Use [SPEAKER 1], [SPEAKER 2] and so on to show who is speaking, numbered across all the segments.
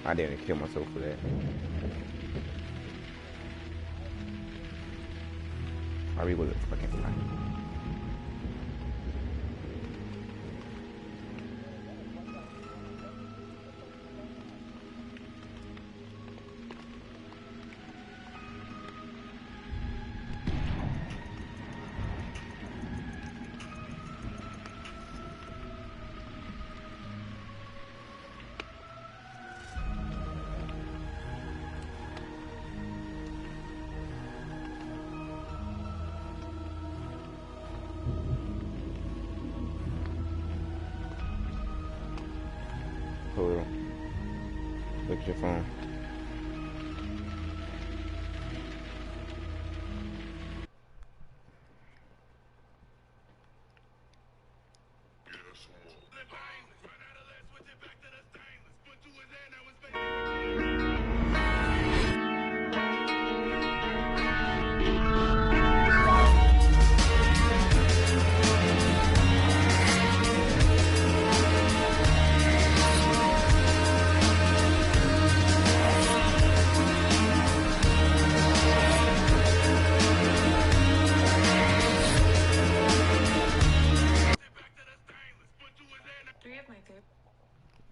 [SPEAKER 1] I didn't kill myself for that. I really wasn't fucking fine. For real. Look at your phone.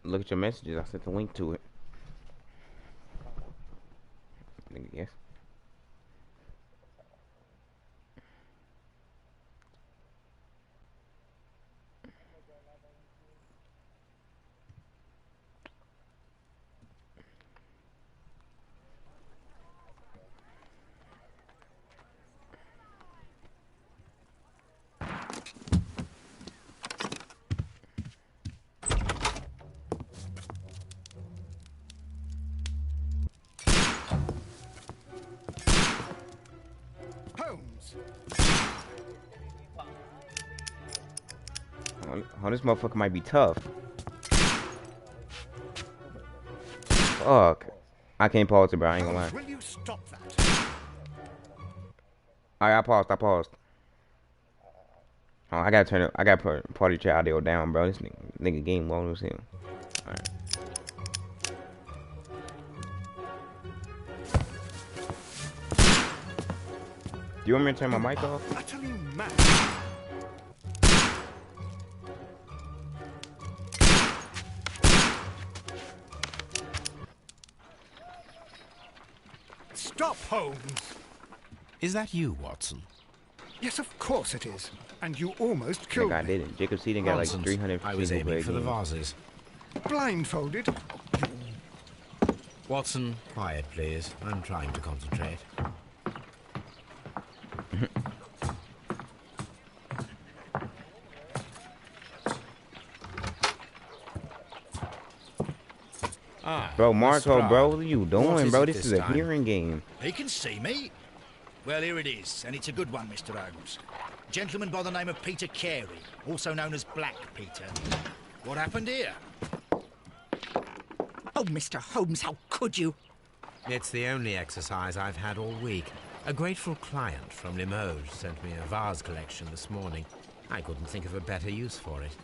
[SPEAKER 1] Look at your messages. I sent the link to it. Yes. Oh, this motherfucker might be tough. Fuck. I can't pause it, bro. I ain't gonna lie.
[SPEAKER 2] Will you stop that?
[SPEAKER 1] Alright, I paused. Oh, I gotta turn it. I gotta put party chat audio down, bro. This nigga game long as hell. Alright. Do you want me to turn my mic off?
[SPEAKER 2] Utterly mad. Stop, Holmes!
[SPEAKER 3] Is that you, Watson?
[SPEAKER 2] Yes, of course it is. And you almost killed
[SPEAKER 1] I
[SPEAKER 2] me.
[SPEAKER 1] didn't. Jacob Seaton got like
[SPEAKER 3] Nonsense.
[SPEAKER 1] 300
[SPEAKER 3] I was aiming for the vases.
[SPEAKER 2] Blindfolded?
[SPEAKER 3] Watson, quiet, please. I'm trying to concentrate.
[SPEAKER 1] Bro, Marco, bro, what are you doing, bro? This is a
[SPEAKER 3] time?
[SPEAKER 1] hearing game.
[SPEAKER 4] He can see me. Well, here it is, and it's a good one, Mr. Holmes. Gentleman by the name of Peter Carey, also known as Black Peter. What happened here?
[SPEAKER 5] Oh, Mr. Holmes, how could you?
[SPEAKER 3] It's the only exercise I've had all week. A grateful client from Limoges sent me a vase collection this morning. I couldn't think of a better use for it.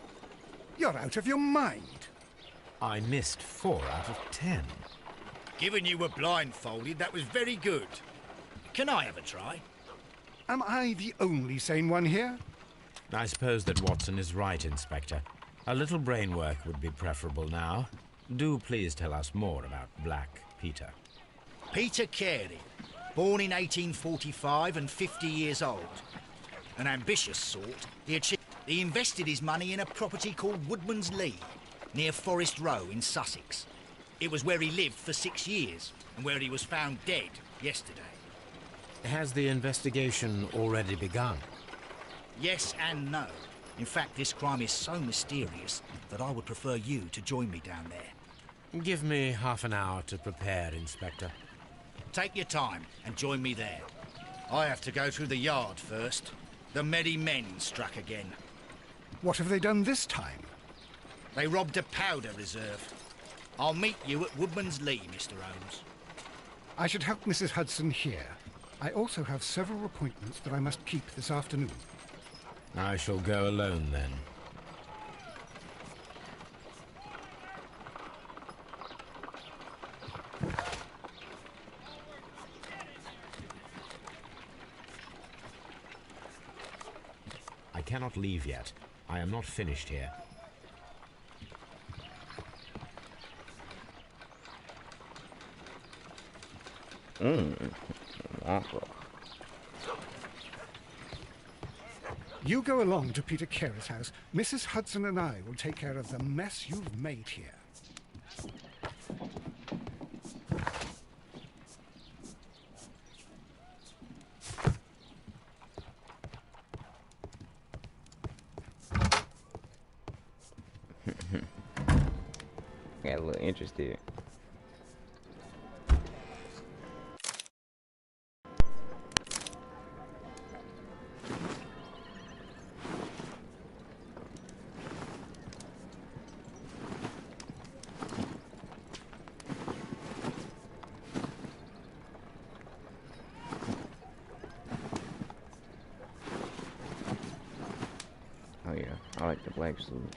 [SPEAKER 2] You're out of your mind.
[SPEAKER 3] I missed 4 out of 10.
[SPEAKER 4] Given you were blindfolded, that was very good. Can I have a try?
[SPEAKER 2] Am I the only sane one here?
[SPEAKER 3] I suppose that Watson is right, Inspector. A little brain work would be preferable now. Do please tell us more about Black Peter.
[SPEAKER 4] Peter Carey, born in 1845 and 50 years old. An ambitious sort, he invested his money in a property called Woodman's Lee, near Forest Row in Sussex. It was where he lived for 6 years, and where he was found dead yesterday.
[SPEAKER 3] Has the investigation already begun?
[SPEAKER 4] Yes and no. In fact, this crime is so mysterious that I would prefer you to join me down there.
[SPEAKER 3] Give me half an hour to prepare, Inspector.
[SPEAKER 4] Take your time and join me there. I have to go through the yard first. The Merry Men struck again.
[SPEAKER 2] What have they done this time?
[SPEAKER 4] They robbed a powder reserve. I'll meet you at Woodman's Lee, Mr. Holmes.
[SPEAKER 2] I should help Mrs. Hudson here. I also have several appointments that I must keep this afternoon.
[SPEAKER 3] I shall go alone, then. cannot leave yet. I am not finished here.
[SPEAKER 1] Awful.
[SPEAKER 2] You go along to Peter Carey's house. Mrs. Hudson and I will take care of the mess you've made here.
[SPEAKER 1] Got a little interested. Oh yeah, I like the black suit.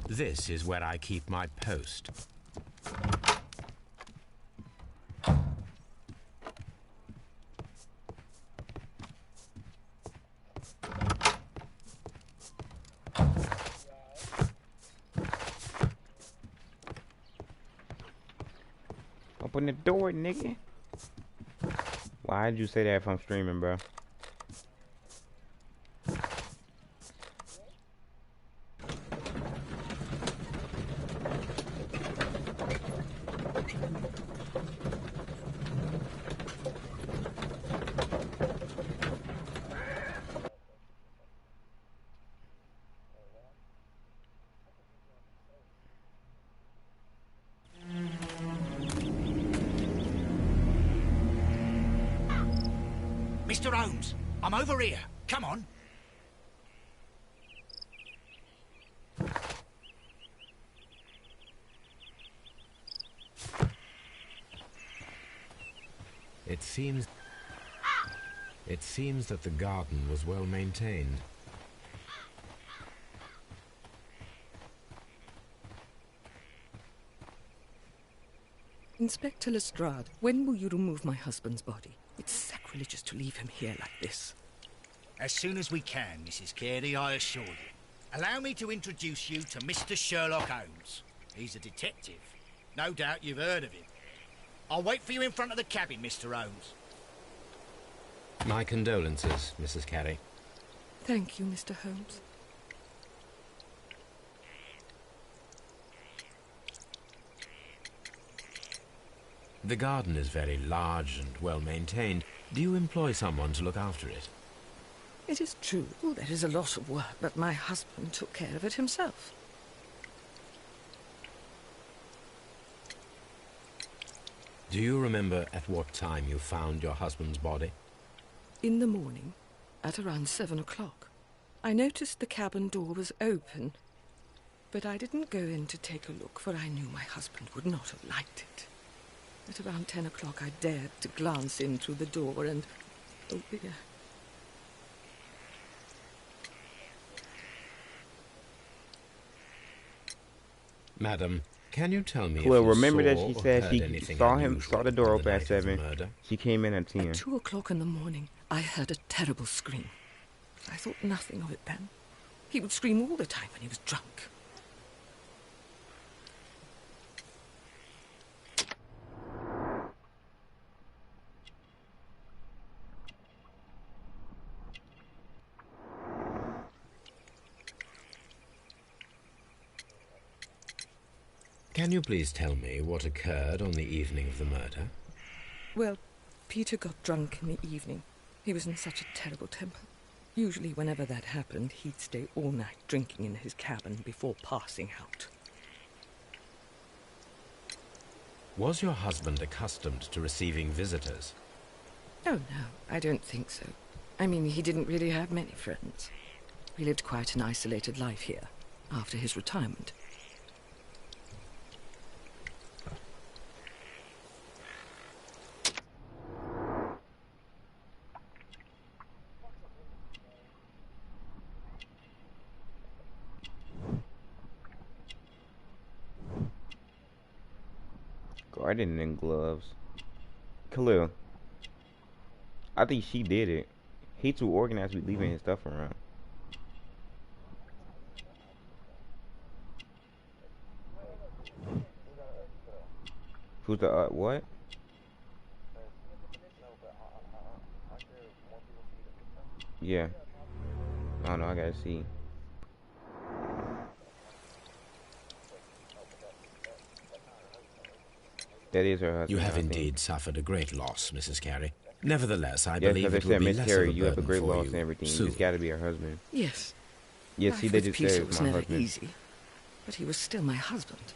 [SPEAKER 3] This is where I keep my post.
[SPEAKER 1] Open the door, nigga. Why did you say that if I'm streaming, bro?
[SPEAKER 4] Mr. Holmes, I'm over here. Come on.
[SPEAKER 3] It seems that the garden was well maintained.
[SPEAKER 5] Inspector Lestrade, when will you remove my husband's body? It's sacrilegious to leave him here like this.
[SPEAKER 4] As soon as we can, Mrs. Carey, I assure you. Allow me to introduce you to Mr. Sherlock Holmes. He's a detective. No doubt you've heard of him. I'll wait for you in front of the cabin, Mr. Holmes.
[SPEAKER 3] My condolences, Mrs. Carey.
[SPEAKER 5] Thank you, Mr. Holmes.
[SPEAKER 3] The garden is very large and well maintained. Do you employ someone to look after it?
[SPEAKER 5] It is true, there is a lot of work, but my husband took care of it himself.
[SPEAKER 3] Do you remember at what time you found your husband's body?
[SPEAKER 5] In the morning, at around 7 o'clock. I noticed the cabin door was open, but I didn't go in to take a look, for I knew my husband would not have liked it. At around 10 o'clock, I dared to glance in through the door and... oh dear.
[SPEAKER 3] Madam, can you tell me
[SPEAKER 1] Well,
[SPEAKER 3] if you
[SPEAKER 1] remember that
[SPEAKER 3] saw
[SPEAKER 1] she
[SPEAKER 3] or
[SPEAKER 1] said
[SPEAKER 3] heard
[SPEAKER 1] she
[SPEAKER 3] anything
[SPEAKER 1] saw
[SPEAKER 3] unusual
[SPEAKER 1] the door
[SPEAKER 3] on
[SPEAKER 1] open at
[SPEAKER 3] night of the
[SPEAKER 1] 7.
[SPEAKER 3] murder?
[SPEAKER 1] She came in at 10.
[SPEAKER 5] At 2 o'clock in the morning, I heard a terrible scream. I thought nothing of it then. He would scream all the time when he was drunk.
[SPEAKER 3] Can you please tell me what occurred on the evening of the murder?
[SPEAKER 5] Well, Peter got drunk in the evening. He was in such a terrible temper. Usually whenever that happened, he'd stay all night drinking in his cabin before passing out.
[SPEAKER 3] Was your husband accustomed to receiving visitors?
[SPEAKER 5] Oh, no, I don't think so. I mean, he didn't really have many friends. He lived quite an isolated life here, after his retirement.
[SPEAKER 1] writing in gloves. Khalil. I think she did it. He too organized with leaving his stuff around. Who's the what? Yeah. I don't know, I gotta see. That is her husband.
[SPEAKER 3] You have indeed suffered a great loss, Mrs. Carey. Nevertheless, I
[SPEAKER 1] Yes,
[SPEAKER 3] believe
[SPEAKER 1] because
[SPEAKER 3] it
[SPEAKER 1] they
[SPEAKER 3] will
[SPEAKER 1] said,
[SPEAKER 3] be
[SPEAKER 1] Miss
[SPEAKER 3] less
[SPEAKER 1] Carey,
[SPEAKER 3] of a
[SPEAKER 1] you have a
[SPEAKER 3] burden
[SPEAKER 1] great
[SPEAKER 3] for
[SPEAKER 1] loss
[SPEAKER 3] you
[SPEAKER 1] and everything.
[SPEAKER 3] soon.
[SPEAKER 1] You just gotta be her husband.
[SPEAKER 5] Yes.
[SPEAKER 1] Yeah,
[SPEAKER 5] Life
[SPEAKER 1] see, they
[SPEAKER 5] with
[SPEAKER 1] just
[SPEAKER 5] Peter
[SPEAKER 1] said it
[SPEAKER 5] was
[SPEAKER 1] was my
[SPEAKER 5] never
[SPEAKER 1] husband.
[SPEAKER 5] easy, but he was still my husband.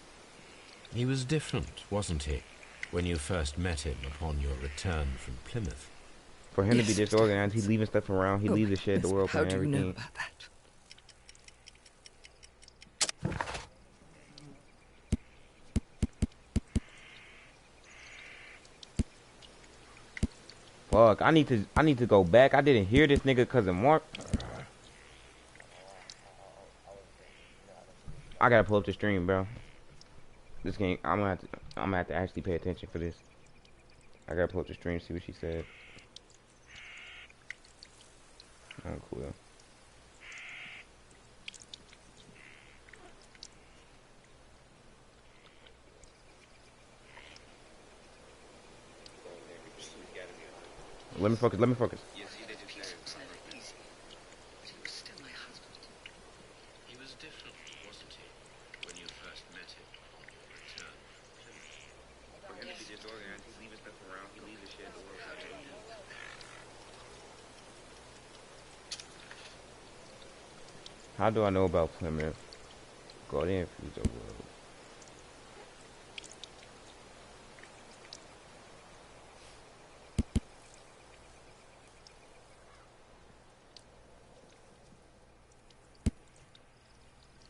[SPEAKER 3] He was different, wasn't he, when you first met him upon your return from Plymouth?
[SPEAKER 1] For him to be
[SPEAKER 5] Yes,
[SPEAKER 1] disorganized, he's leaving stuff around. He
[SPEAKER 5] Oh,
[SPEAKER 1] leaves the shed, the
[SPEAKER 5] yes,
[SPEAKER 1] world,
[SPEAKER 5] how
[SPEAKER 1] and
[SPEAKER 5] do you
[SPEAKER 1] everything.
[SPEAKER 5] know about that?
[SPEAKER 1] Fuck, I need to go back. I didn't hear this nigga cause of Mark. I gotta pull up the stream, bro. This game, I'm gonna have to actually pay attention for this. I gotta pull up the stream, see what she said. Oh, cool. Let me focus. Let me focus. How do I know about Plymouth? Guardian Fuser World.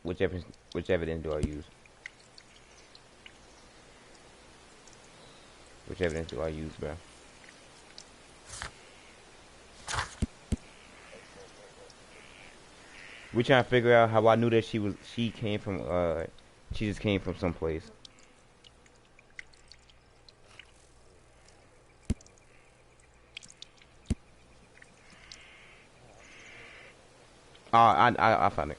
[SPEAKER 1] Which evidence do I use? Which evidence do I use, bro? We trying to figure out how I knew that she came from she just came from someplace. I found it.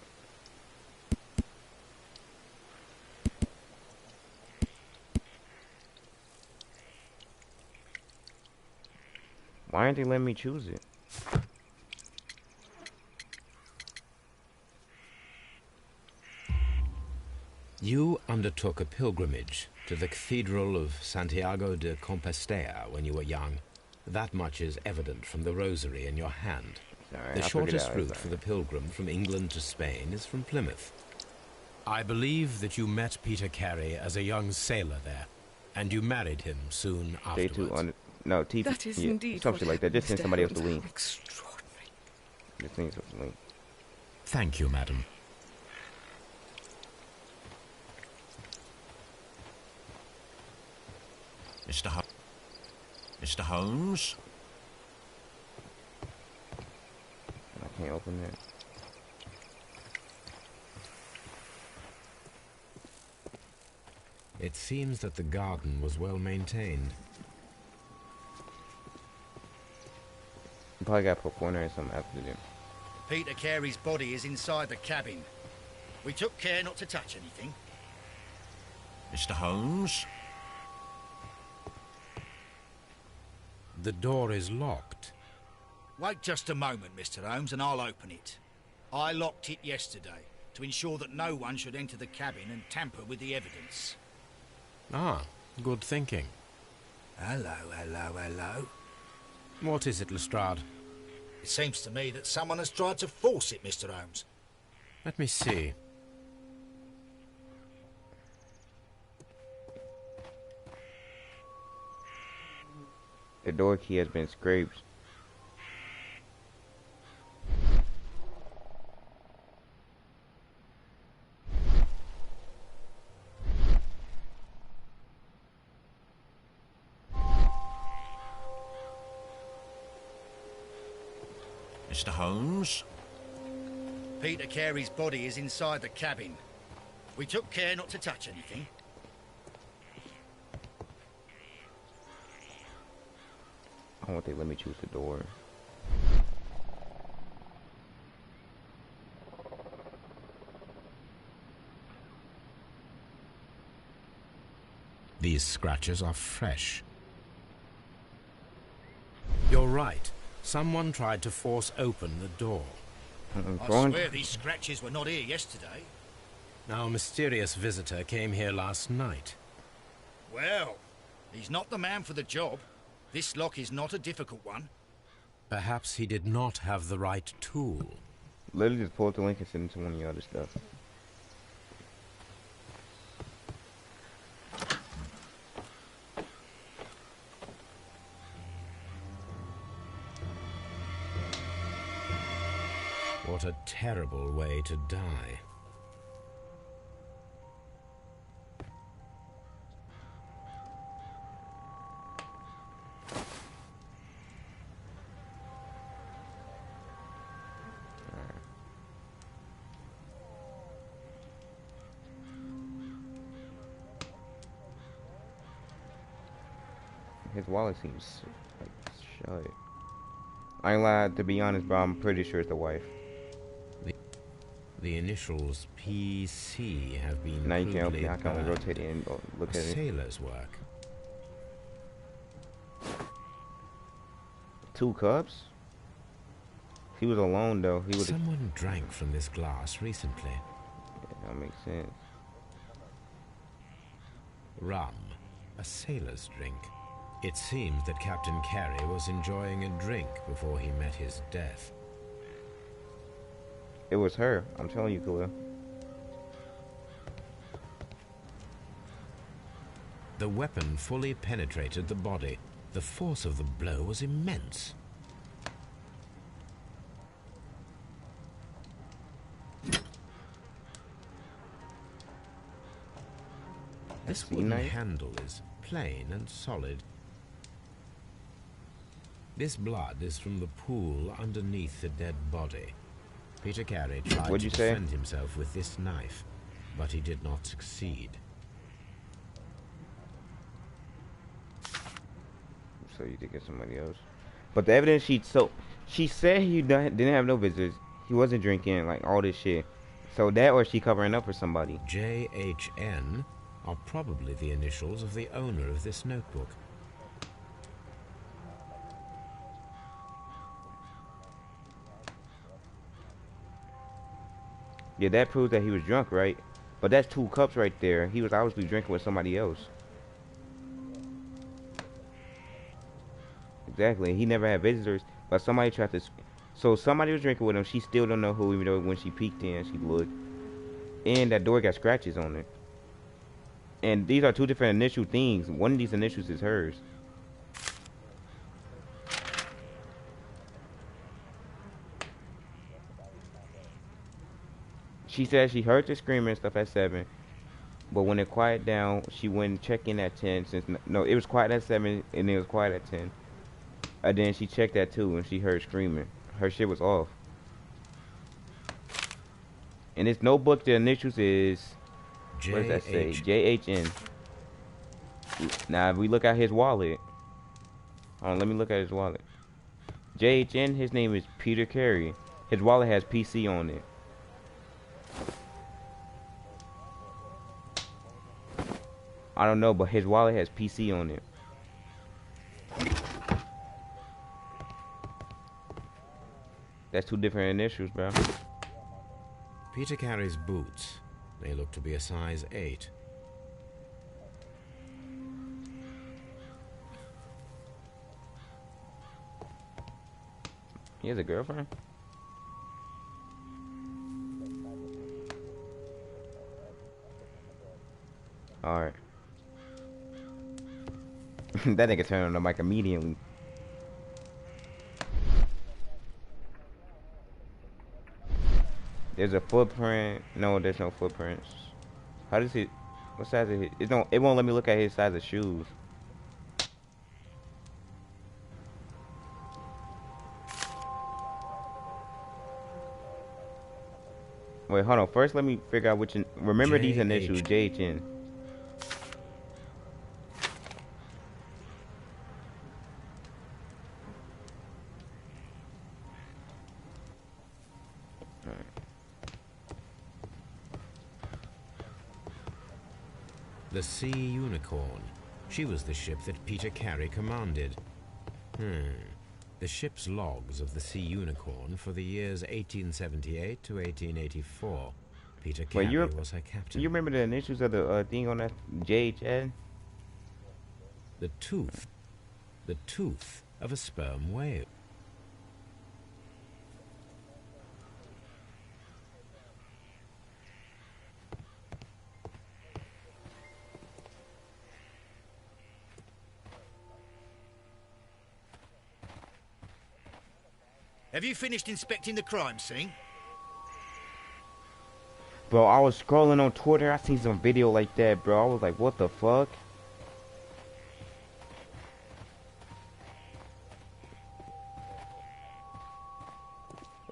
[SPEAKER 1] Why aren't they letting me choose it?
[SPEAKER 3] You undertook a pilgrimage to the Cathedral of Santiago de Compostela when you were young. That much is evident from the rosary in your hand.
[SPEAKER 1] Sorry,
[SPEAKER 3] The
[SPEAKER 1] I
[SPEAKER 3] shortest
[SPEAKER 1] figured it out.
[SPEAKER 3] route for the pilgrim from England to Spain is from Plymouth. I believe that you met Peter Carey as a young sailor there, and you married him soon afterwards.
[SPEAKER 1] J2 on no T.
[SPEAKER 5] That is
[SPEAKER 1] Yeah,
[SPEAKER 5] indeed
[SPEAKER 1] something
[SPEAKER 5] what
[SPEAKER 1] like that. Just send
[SPEAKER 5] happened,
[SPEAKER 1] somebody else
[SPEAKER 5] Mr.
[SPEAKER 1] the link.
[SPEAKER 5] Holmes. Extraordinary.
[SPEAKER 1] Just send something the link.
[SPEAKER 3] Thank you, madam.
[SPEAKER 6] Mr. Holmes?
[SPEAKER 1] I can't open it.
[SPEAKER 3] It seems that the garden was well maintained.
[SPEAKER 1] You probably got to put corner and something after them.
[SPEAKER 4] Peter Carey's body is inside the cabin. We took care not to touch anything.
[SPEAKER 6] Mr. Holmes?
[SPEAKER 3] The door is locked.
[SPEAKER 4] Wait just a moment, Mr. Holmes, and I'll open it. I locked it yesterday to ensure that no one should enter the cabin and tamper with the evidence.
[SPEAKER 3] Ah, good thinking.
[SPEAKER 4] Hello, hello, hello.
[SPEAKER 3] What is it, Lestrade?
[SPEAKER 4] It seems to me that someone has tried to force it, Mr. Holmes.
[SPEAKER 3] Let me see.
[SPEAKER 1] The door key has been scraped.
[SPEAKER 6] Mr. Holmes?
[SPEAKER 4] Peter Carey's body is inside the cabin. We took care not to touch anything.
[SPEAKER 1] I want they let me choose the door.
[SPEAKER 3] These scratches are fresh. You're right. Someone tried to force open the door.
[SPEAKER 4] I swear these scratches were not here yesterday.
[SPEAKER 3] Now, a mysterious visitor came here last night.
[SPEAKER 4] Well, he's not the man for the job. This lock is not a difficult one.
[SPEAKER 3] Perhaps he did not have the right tool.
[SPEAKER 1] Literally just pull up the link and send it to one of the other stuff.
[SPEAKER 3] What a terrible way to die.
[SPEAKER 1] His wallet seems like shut. I ain't lied, to be honest, bro. I'm pretty sure it's the wife.
[SPEAKER 3] The initials PC have been
[SPEAKER 1] Now you can open
[SPEAKER 3] crudely
[SPEAKER 1] it. I can only
[SPEAKER 3] burned.
[SPEAKER 1] rotate it and look
[SPEAKER 3] A
[SPEAKER 1] at it.
[SPEAKER 3] sailor's work.
[SPEAKER 1] 2 cups? He was alone though. He would.
[SPEAKER 3] Someone drank from this glass recently.
[SPEAKER 1] Yeah, that makes sense.
[SPEAKER 3] Rum, a sailor's drink. It seems that Captain Carey was enjoying a drink before he met his death.
[SPEAKER 1] It was her. I'm telling you, Khalil.
[SPEAKER 3] The weapon fully penetrated the body. The force of the blow was immense. This wooden
[SPEAKER 1] knife?
[SPEAKER 3] handle is plain and solid. This blood is from the pool underneath the dead body. Peter Carey tried
[SPEAKER 1] What'd
[SPEAKER 3] to
[SPEAKER 1] you say?
[SPEAKER 3] defend himself with this knife, but he did not succeed.
[SPEAKER 1] So you think it's somebody else? But the evidence she said he didn't have no visitors. He wasn't drinking, like all this shit. So that or she covering up for somebody.
[SPEAKER 3] JHN are probably the initials of the owner of this notebook.
[SPEAKER 1] Yeah, that proves that he was drunk, right? But that's 2 cups right there. He was obviously drinking with somebody else. Exactly. He never had visitors, but somebody tried to. So somebody was drinking with him. She still don't know who, even though when she peeked in, she looked. And that door got scratches on it. And these are 2 different initial things. One of these initials is hers. She said she heard the screaming and stuff at 7, but when it quieted down, she went check in at 10. Since no, it was quiet at 7 and it was quiet at 10. And then she checked at 2 and she heard screaming. Her shit was off. In this notebook, the initials is what does that say? JHN. Now if we look at his wallet, hold on, let me look at his wallet. JHN, his name is Peter Carey. His wallet has PC on it. I don't know, but his wallet has PC on it. That's 2 different initials, bro.
[SPEAKER 3] Peter Carey's boots. They look to be a size 8.
[SPEAKER 1] He has a girlfriend? Alright. That nigga turned on the mic immediately. There's a footprint. No, there's no footprints. How does it? What size is it? It won't let me look at his size of shoes. Wait, hold on. First, let me figure out which. Remember these initials, JHN.
[SPEAKER 3] The Sea Unicorn. She was the ship that Peter Carey commanded. The ship's logs of the Sea Unicorn for the years 1878 to 1884. Peter Carey was her captain.
[SPEAKER 1] You remember the initials of the thing on that JHN?
[SPEAKER 3] The tooth. The tooth of a sperm whale.
[SPEAKER 4] Have you finished inspecting the crime scene?
[SPEAKER 1] Bro, I was scrolling on Twitter. I seen some video like that, bro. I was like, what the fuck?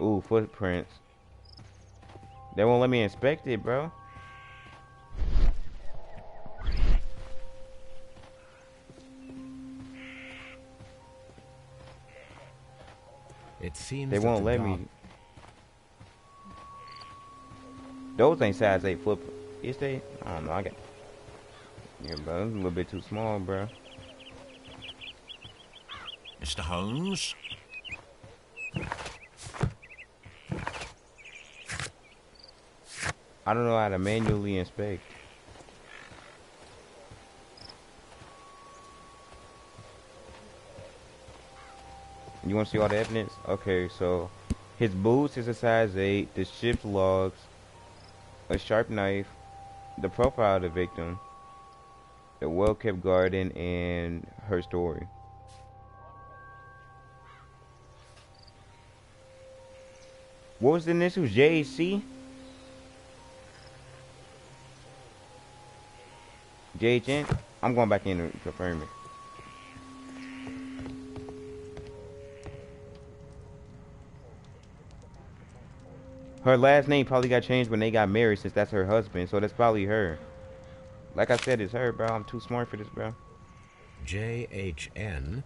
[SPEAKER 1] Ooh, footprints. They won't let me inspect it, bro.
[SPEAKER 3] It seems
[SPEAKER 1] they won't let me. Those ain't size 8 foot. Is they? I don't know. I got. Yeah, bro. It's a little bit too small, bro.
[SPEAKER 6] Mr. Holmes?
[SPEAKER 1] I don't know how to manually inspect. You want to see all the evidence? Okay, so his boots is a size 8, the ship's logs, a sharp knife, the profile of the victim, the well-kept garden, and her story. What was the initials? JHC? JHN? I'm going back in to confirm it. Her last name probably got changed when they got married, since that's her husband, so that's probably her. Like I said, it's her, bro. I'm too smart for this, bro.
[SPEAKER 3] JHN.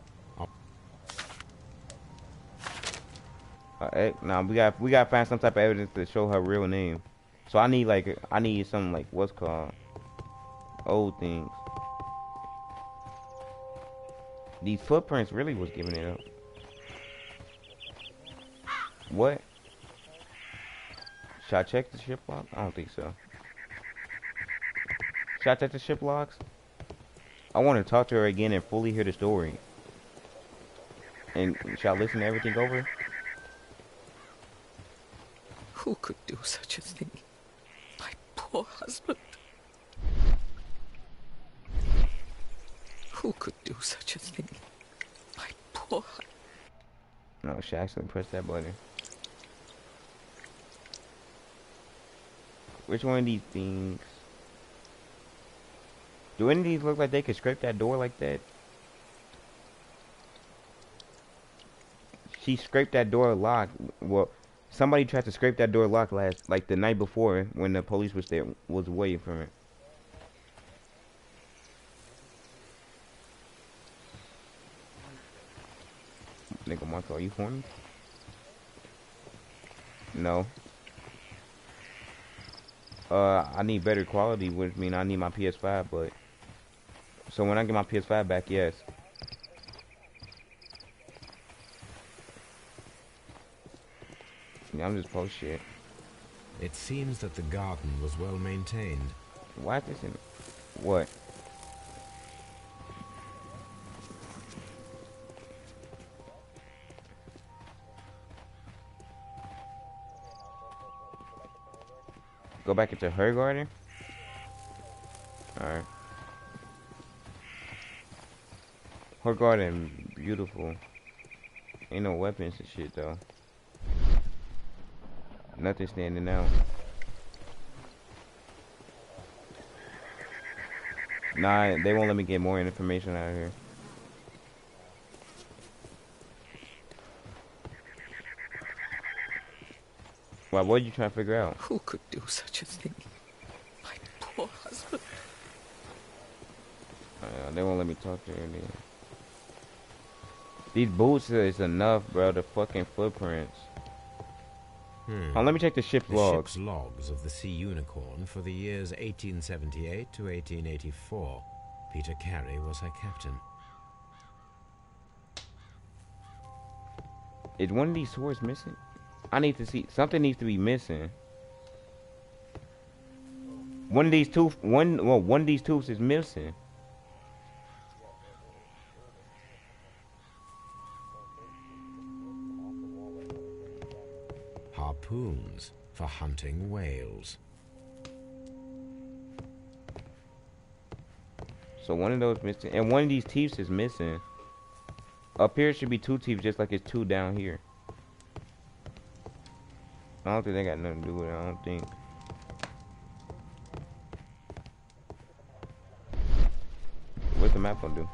[SPEAKER 1] Nah, we gotta find some type of evidence to show her real name. So I need something like what's called old things. These footprints really was giving it up. What? Should I check the ship log? I don't think so. Should I check the ship logs? I want to talk to her again and fully hear the story. And should I listen to everything over?
[SPEAKER 5] Who could do such a thing? My poor husband. Who could do such a thing? My poor husband.
[SPEAKER 1] No, should I actually press that button? Which one of these things? Do any of these look like they could scrape that door like that? She scraped that door lock. Well, somebody tried to scrape that door lock like the night before when the police was there, was waiting for it. Nigga, Marco, are you for me? No. I need better quality, which means I need my PS5, but... So when I get my PS5 back, yes. Yeah, I'm just post shit.
[SPEAKER 3] It seems that the garden was well maintained.
[SPEAKER 1] Why is this in... What? Go back into her garden? Alright. Her garden, beautiful. Ain't no weapons and shit, though. Nothing standing out. Nah, they won't let me get more information out of here. Why, what are you trying to figure out?
[SPEAKER 5] Who could do such a thing? My poor husband.
[SPEAKER 1] They won't let me talk to her then. These boots is enough, bro. The fucking footprints. Oh, let me check the ship's
[SPEAKER 3] The
[SPEAKER 1] logs.
[SPEAKER 3] ship's logs of the Sea Unicorn for the years 1878 to 1884. Peter Carey was her captain.
[SPEAKER 1] Is one of these swords missing? I need to see. Something needs to be missing. One of these tooths is missing.
[SPEAKER 3] Harpoons for hunting whales.
[SPEAKER 1] So one of those missing, and one of these teeth is missing. Up here should be 2 teeth, just like it's 2 down here. I don't think they got nothing to do with it. I don't think. What's the map gonna do?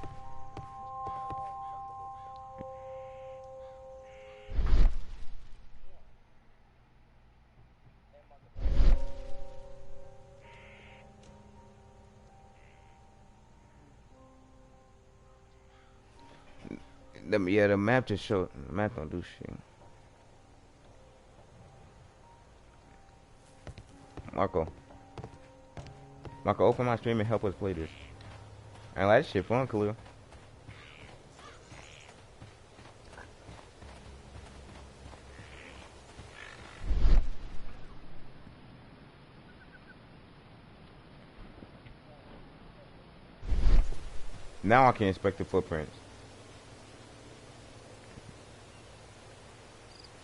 [SPEAKER 1] Yeah, the map just show. The map don't do shit. Marco, open my stream and help us play this. I like this shit fun, Khalil. Now I can inspect the footprints.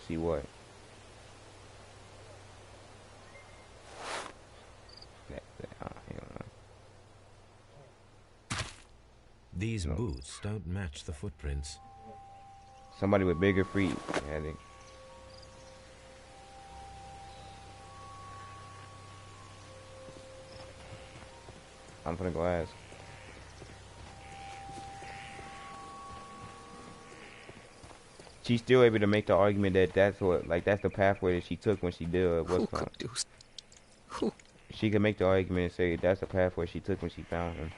[SPEAKER 1] See what?
[SPEAKER 3] These boots don't match the footprints.
[SPEAKER 1] Somebody with bigger feet. Yeah, I'm gonna go ask. She's still able to make the argument that that's the pathway that she took when she did what's called. She can make the argument and say that's the pathway she took when she found him.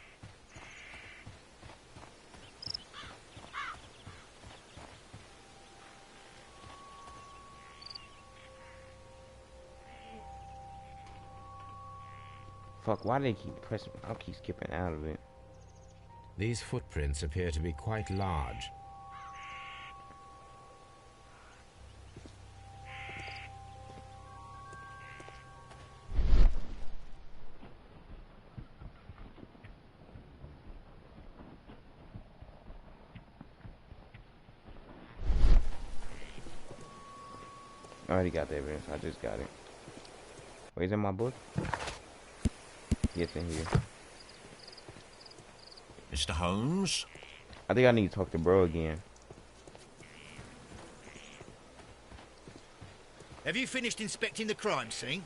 [SPEAKER 1] Fuck, why do they keep pressing? I'll keep skipping out of it.
[SPEAKER 3] These footprints appear to be quite large.
[SPEAKER 1] I already got the evidence. I just got it. Wait, is it in my book? Yes, in here.
[SPEAKER 6] Mr. Holmes?
[SPEAKER 1] I think I need to talk to bro again.
[SPEAKER 4] Have you finished inspecting the crime scene?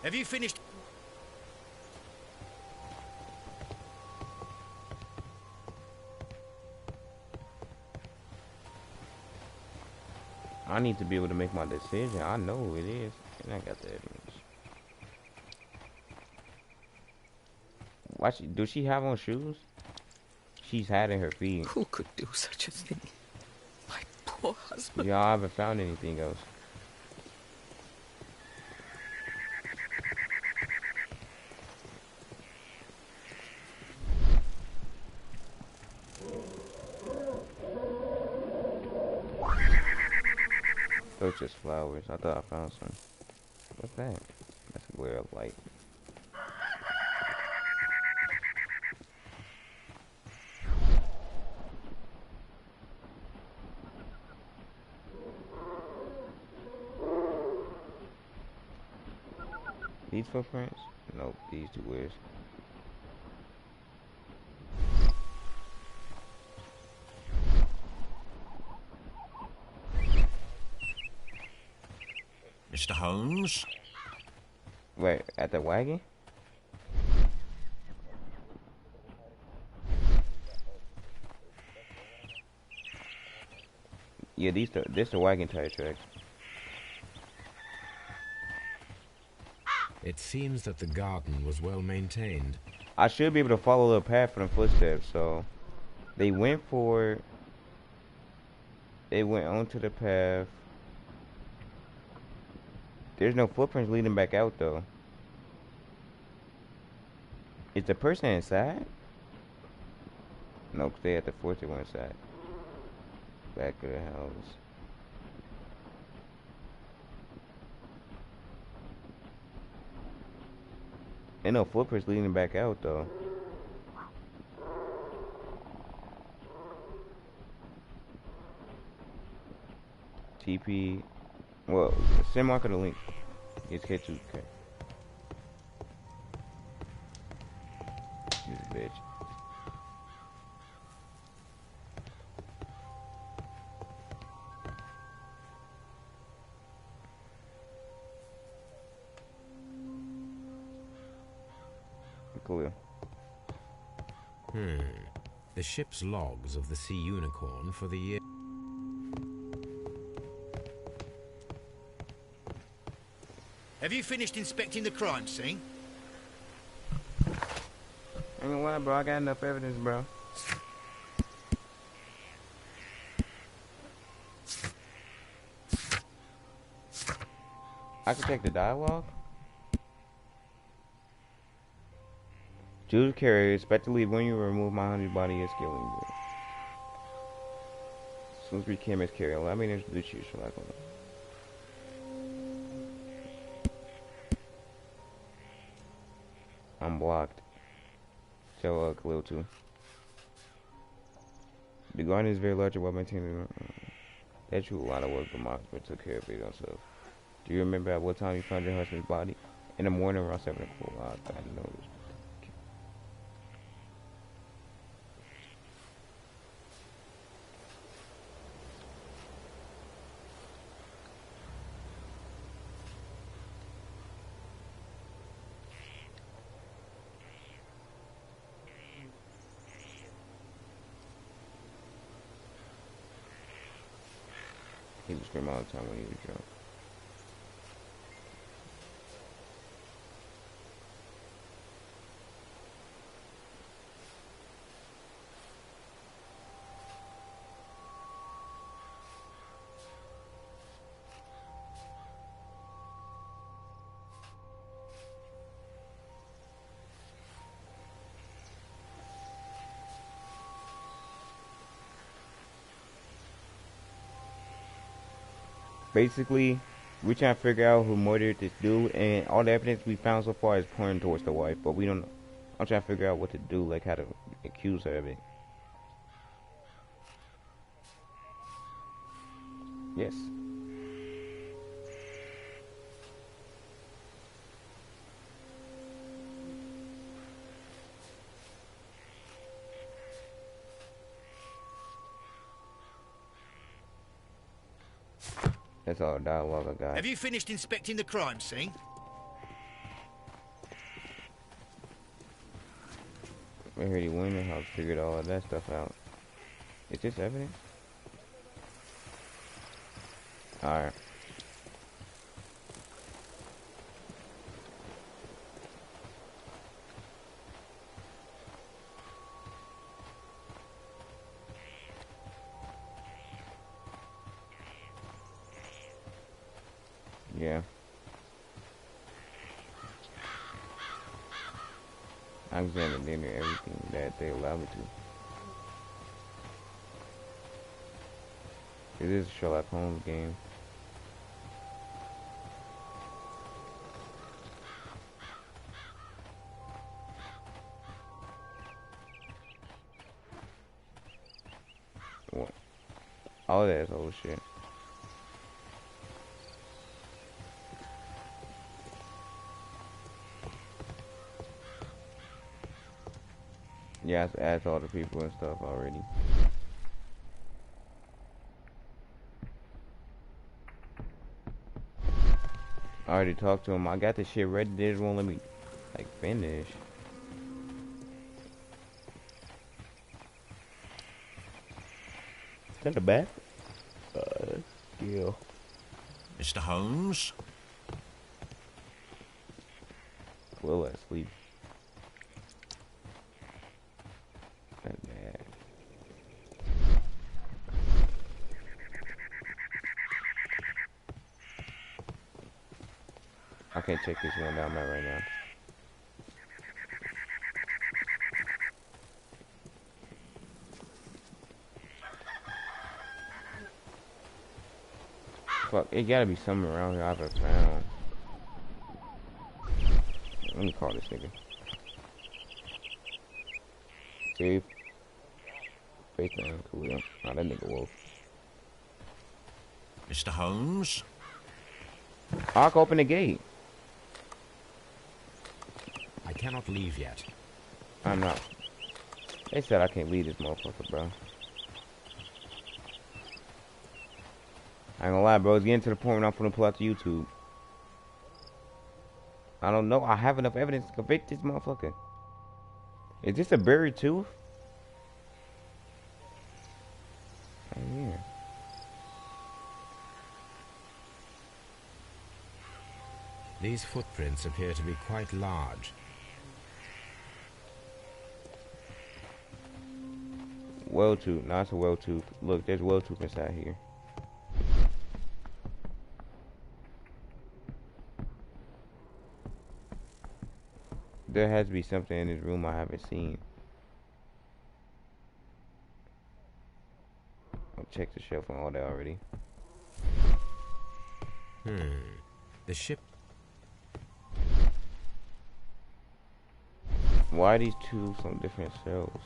[SPEAKER 4] Have you finished...
[SPEAKER 1] I need to be able to make my decision. I know who it is. And I got the evidence. Does she have on shoes? She's had in her feet.
[SPEAKER 5] Who could do such a thing? My poor husband.
[SPEAKER 1] Yeah, I haven't found anything else. Those just flowers. I thought I found some. What's that? That's a glare of light. These footprints? Nope, these two weird.
[SPEAKER 6] Mr. Holmes?
[SPEAKER 1] Wait, at the wagon? Yeah, this the wagon tire tracks.
[SPEAKER 3] It seems that the garden was well maintained.
[SPEAKER 1] I should be able to follow the path from the footsteps, so they went onto the path. There's no footprints leading back out though. Is the person inside? No, 'cause they had to force it one inside. Back of the house. Ain't no footprints leading back out though. TP. Well, send Marco the link. It's K2. Okay. This bitch. Cool.
[SPEAKER 3] The ship's logs of the Sea Unicorn for the year.
[SPEAKER 4] Have you finished inspecting the crime scene?
[SPEAKER 1] I ain't gonna lie, bro. I got enough evidence, bro. I can check the dialogue. Jules Carey, expect to leave when you remove my honey's body is killing you. As soon as we came as Carey, allow me to introduce you, Sherlock Holmes. I'm blocked. Tell Khalil too. The garden is very large and well maintained. That's true. A lot of work, but Moxman took care of it himself. Do you remember at what time you found your husband's body? In the morning around 7 o'clock. I didn't know this. He would scream all the time when he was drunk. Basically, we're trying to figure out who murdered this dude, and all the evidence we found so far is pointing towards the wife, but we don't know. I'm trying to figure out what to do, like how to accuse her of it. Yes. That's all the dialogue I got.
[SPEAKER 4] Have you finished inspecting the crime scene?
[SPEAKER 1] I heard he went in the house, figured all of that stuff out. Is this evidence? Alright. Yeah. I examined dinner everything that they allowed me to. It is a Sherlock Holmes game. What? All that is old shit. Yeah, I asked all the people and stuff already. I already talked to him. I got this shit ready. They just won't let me, like, finish. Is that the back? Yeah.
[SPEAKER 6] Mr. Holmes?
[SPEAKER 1] Will I sleep? That bad. I can't check this one that I'm at right now. Fuck, it gotta be something around here I've ever found. Let me call this nigga. See? Face down, cool. Nah, that nigga woke.
[SPEAKER 6] Mr. Holmes?
[SPEAKER 1] I can open the gate.
[SPEAKER 3] I cannot leave yet.
[SPEAKER 1] I'm not. They said I can't leave this motherfucker, bro. I ain't gonna lie, bro. It's getting to the point where I'm gonna pull out the YouTube. I don't know. I have enough evidence to convict this motherfucker. Is this a buried tooth? Oh, yeah.
[SPEAKER 3] These footprints appear to be quite large.
[SPEAKER 1] Well tooth. No, it's a well tooth. Look, there's well tooth inside here. There has to be something in this room I haven't seen. I'll check the shelf and all that already.
[SPEAKER 3] The ship.
[SPEAKER 1] Why are these two on different shelves?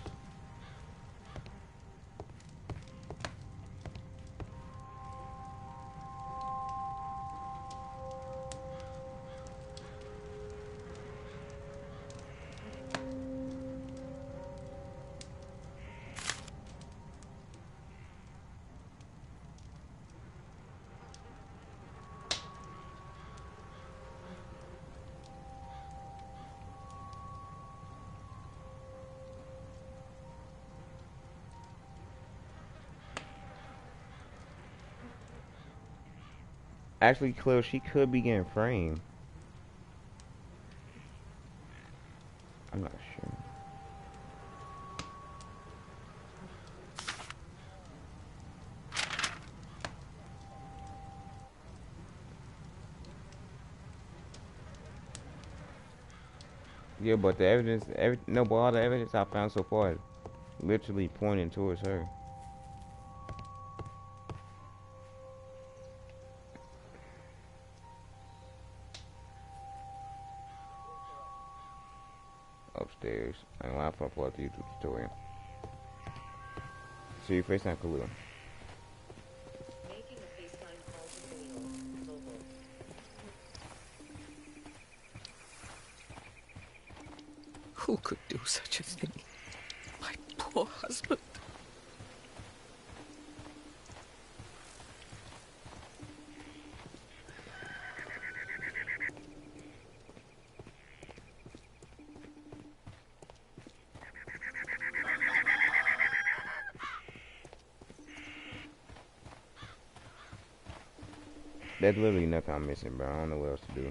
[SPEAKER 1] Actually, Claire, she could be getting framed. I'm not sure. Yeah, but the evidence, no, but all the evidence I found so far is literally pointing towards her. Upstairs. I ain't lying, pull out the YouTube tutorial. See your FaceTime, Khalil.
[SPEAKER 7] Making a FaceTime call to Khalil. Global.
[SPEAKER 5] Who could do such a thing? My poor husband.
[SPEAKER 1] There's literally nothing I'm missing, bro. I don't know what else to do.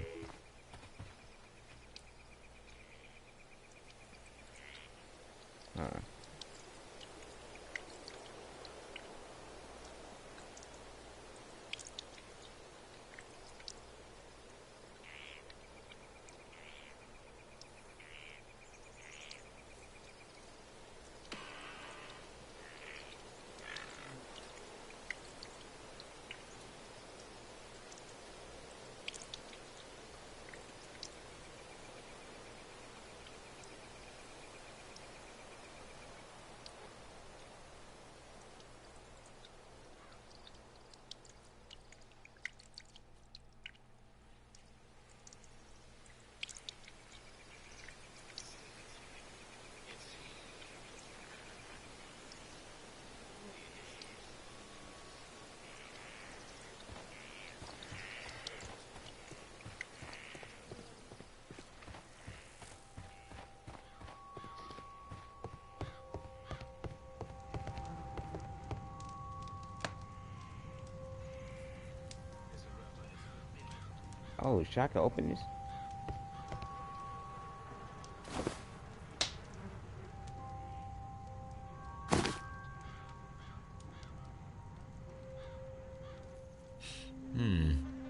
[SPEAKER 1] Oh, shit, I can open this?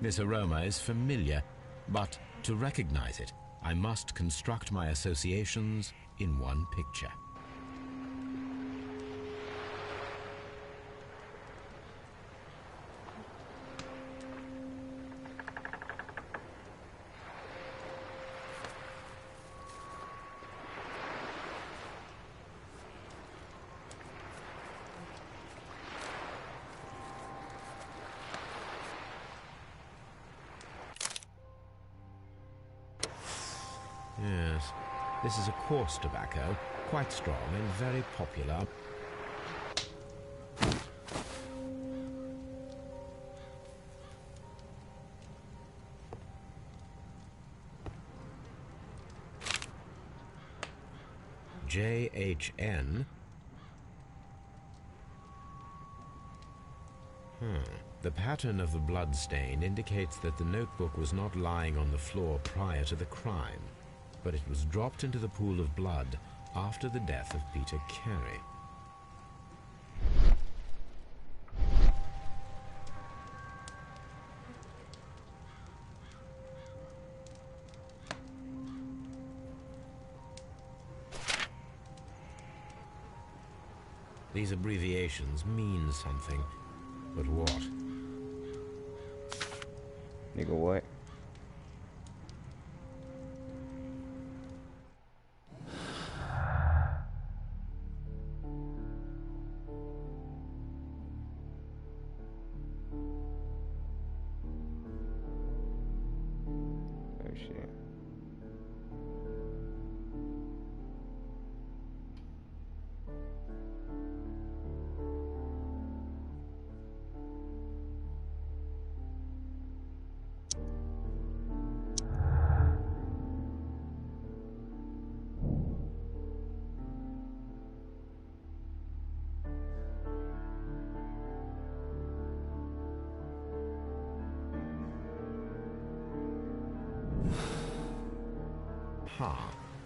[SPEAKER 3] This aroma is familiar, but To recognize it, I must construct my associations in one picture. Yes, this is a coarse tobacco, quite strong and very popular. JHN. The pattern of the blood stain indicates that the notebook was not lying on the floor prior to the crime, but it was dropped into the pool of blood after the death of Peter Carey. These abbreviations mean something, but what?
[SPEAKER 1] Nigga, what? Oh shit.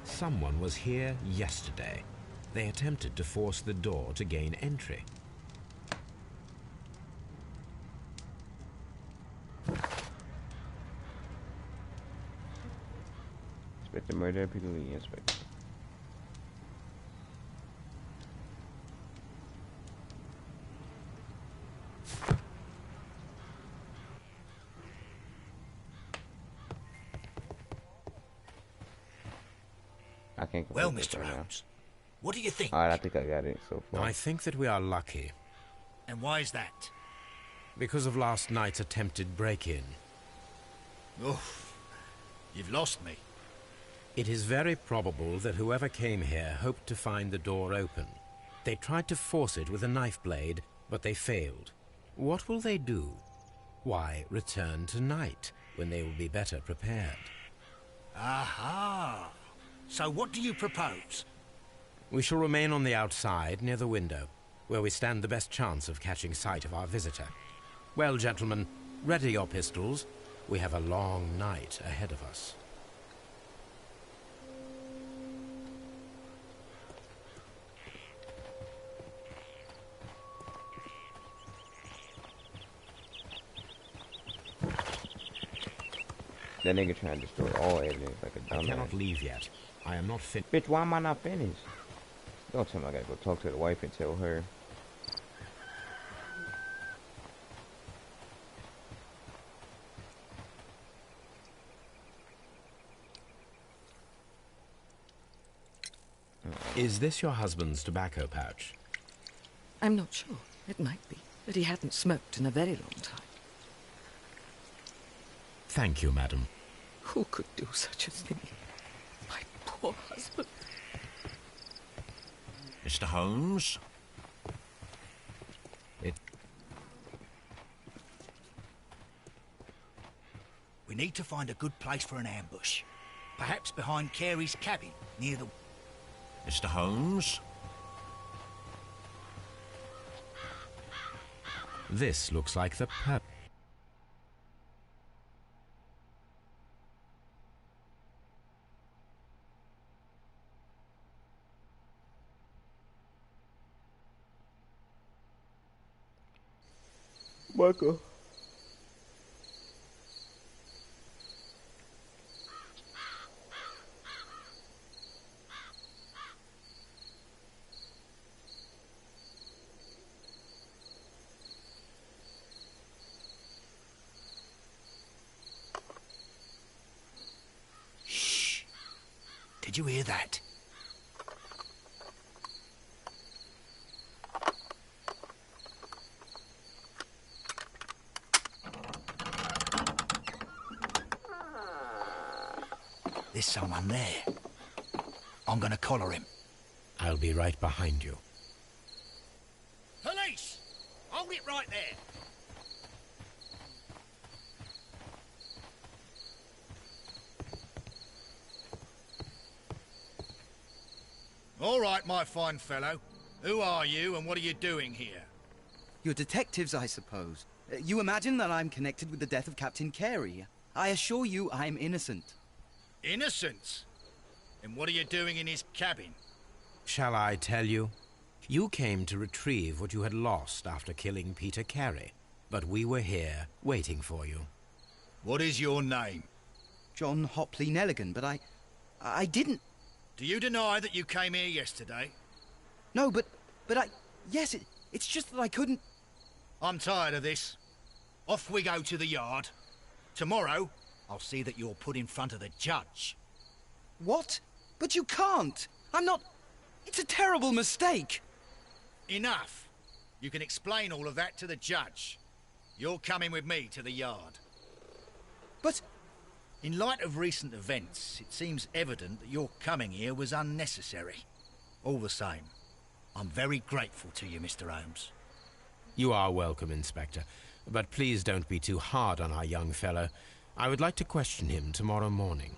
[SPEAKER 3] Someone was here yesterday. They attempted to force the door to gain entry.
[SPEAKER 1] Inspector Murder, Peter Lee, Inspector. I can't
[SPEAKER 4] Well,
[SPEAKER 1] complete this
[SPEAKER 4] Mr.
[SPEAKER 1] right now.
[SPEAKER 4] Holmes, what do you think?
[SPEAKER 1] Alright, I think I got it so far.
[SPEAKER 3] I think that we are lucky
[SPEAKER 4] And why is that?
[SPEAKER 3] because of last night's attempted break-in.
[SPEAKER 4] Oof, you've lost me.
[SPEAKER 3] It is very probable that whoever came here hoped to find the door open. They tried to force it with a knife blade, but they failed. What will they do? Why, return tonight, when they will be better prepared.
[SPEAKER 4] Aha! So what do you propose?
[SPEAKER 3] We shall remain on the outside, near the window, where we stand the best chance of catching sight of our visitor. Well, gentlemen, ready your pistols. We have a long night ahead of us.
[SPEAKER 1] That nigga trying to destroy all evidence like a
[SPEAKER 3] I
[SPEAKER 1] dumbass.
[SPEAKER 3] cannot leave yet. I am not fit.
[SPEAKER 1] Bitch, why am I not finished? Don't tell me I gotta go talk to the wife and tell her.
[SPEAKER 3] Is this your husband's tobacco pouch?
[SPEAKER 5] I'm not sure. It might be, but he hadn't smoked in a very long time.
[SPEAKER 3] Thank you, madam.
[SPEAKER 5] Who could do such a thing? My poor husband.
[SPEAKER 6] Mr. Holmes?
[SPEAKER 4] We need to find a good place for an ambush. Perhaps behind Carey's cabin, near the...
[SPEAKER 6] Mr. Holmes?
[SPEAKER 3] This looks like the
[SPEAKER 1] Michael.
[SPEAKER 4] Did you hear that? There's someone there. I'm gonna collar him.
[SPEAKER 3] I'll be right behind you.
[SPEAKER 4] Police! Hold it right there. All right, my fine fellow. Who are you and what are you doing here?
[SPEAKER 8] You're detectives, I suppose. You imagine that I'm connected with the death of Captain Carey. I assure you I'm innocent.
[SPEAKER 4] Innocent? And what are you doing in his cabin?
[SPEAKER 3] Shall I tell you? You came to retrieve what you had lost after killing Peter Carey, but we were here waiting for you.
[SPEAKER 4] What is your name?
[SPEAKER 8] John Hopley Nelligan, but I didn't...
[SPEAKER 4] Do you deny that you came here yesterday?
[SPEAKER 8] No, but yes, it's just that I couldn't...
[SPEAKER 4] I'm tired of this. Off we go to the yard. Tomorrow, I'll see that you're put in front of the judge.
[SPEAKER 8] What? But you can't! I'm not... It's a terrible mistake!
[SPEAKER 4] Enough! You can explain all of that to the judge. You're coming with me to the yard.
[SPEAKER 8] But...
[SPEAKER 4] In light of recent events, it seems evident that your coming here was unnecessary. All the same, I'm very grateful to you, Mr. Holmes.
[SPEAKER 3] You are welcome, Inspector. But please don't be too hard on our young fellow. I would like to question him tomorrow morning.